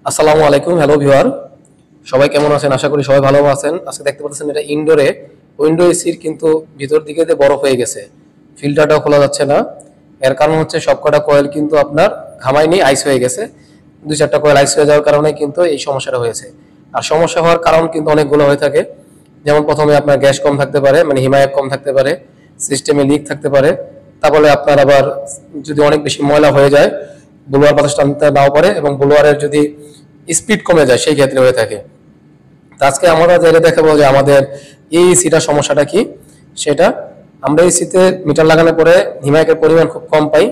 আসসালামু আলাইকুম, hello viewer. সবাই কেমন আছেন? আশা করি সবাই ভালো আছেন। আজকে দেখতে পাচ্ছেন এটা ইনডোরে উইন্ডো এসির কিন্তু ভিতর দিকে যে বরফ হয়ে গেছে, ফিল্টারটাও খোলা যাচ্ছে না। এর কারণ হচ্ছে সবকটা কয়েল কিন্তু আপনার ঘামায়নি, আইস হয়ে গেছে। দুই চারটা কয়েল আইস হয়ে যাওয়ার কারণে কিন্তু এই সমস্যাটা হয়েছে। আর সমস্যা হওয়ার কারণ কিন্তু অনেকগুলো হয়ে থাকে। যেমন প্রথমে আপনার গ্যাস কম থাকতে পারে, মানে হিমায়ত কম থাকতে পারে, সিস্টেমে লিক থাকতে পারে। তারপরে আপনার আবার যদি অনেক বেশি ময়লা হয়ে যায়, ব্লোয়ার বাতাস টানতে নাও পারে, এবং ব্লোয়ারের যদি স্পিড কমে যায় সেই ক্ষেত্রে হয়ে থাকে। তো আজকে আমরা যেটা দেখাবো যে আমাদের এই এসিটার সমস্যাটা কি সেটা। আমরা এসিতে মিটার লাগানোর পরে হিমায়কের পরিমাণ খুব কম পাই।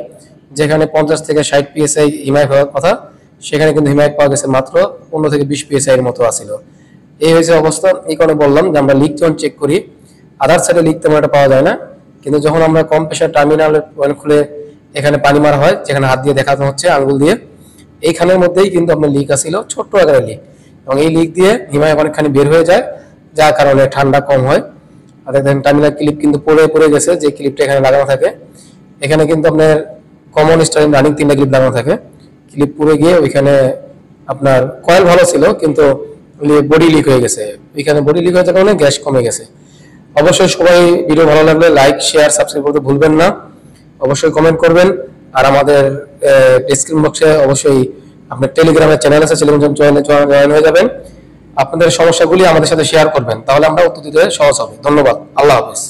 যেখানে 50 থেকে 60 পিএসআই হিমায়ক হওয়ার কথা, সেখানে কিন্তু হিমায়ক পাওয়া গেছে মাত্র 15 থেকে 20 পিএসআই এর মতো আসিল। এই হয়েছে অবস্থা। এই কারণে বললাম যে আমরা লিক যখন চেক করি, আদার সাইডে লিক তেমন একটা পাওয়া যায় না, কিন্তু যখন আমরা কম প্রেশার টার্মিনালের পয়েন্ট খুলে এখানে পানি মারা হয়, যেখানে হাত দিয়ে দেখানো হচ্ছে আঙ্গুল দিয়ে, এইখানের মধ্যেই কিন্তু আপনার লিক আসিল, ছোট্ট আকারের লিক। এবং এই লিক দিয়ে হিমায়ক অনেকখানি বের হয়ে যায়, যার কারণে ঠান্ডা কম হয়। আর দেখেন টার্মিনাল ক্লিপ কিন্তু পড়ে পড়ে গেছে, যে ক্লিপটা এখানে লাগানো থাকে। এখানে কিন্তু আপনার কমন স্টারিং রানিং 3টা ক্লিপ লাগানো থাকে। ক্লিপ পুড়ে গিয়ে ওইখানে আপনার কয়েল ভালো ছিল, কিন্তু বডি লিক হয়ে গেছে। ওইখানে বডি লিক হয়ে যাওয়ার কারণে গ্যাস কমে গেছে। অবশ্যই সবাই ভিডিও ভালো লাগলে লাইক, শেয়ার, সাবস্ক্রাইব করতে ভুলবেন না। অবশ্যই কমেন্ট করবেন। আর আমাদের ডেসক্রিপশন বক্সে অবশ্যই আপনার টেলিগ্রামের চ্যানেল আছে, টেলিগ্রাম জয়েন হয়ে যাবেন। আপনাদের সমস্যাগুলি আমাদের সাথে শেয়ার করবেন, তাহলে আমরা উত্তর দিতে সহজ হবে। ধন্যবাদ। আল্লাহ হাফেজ।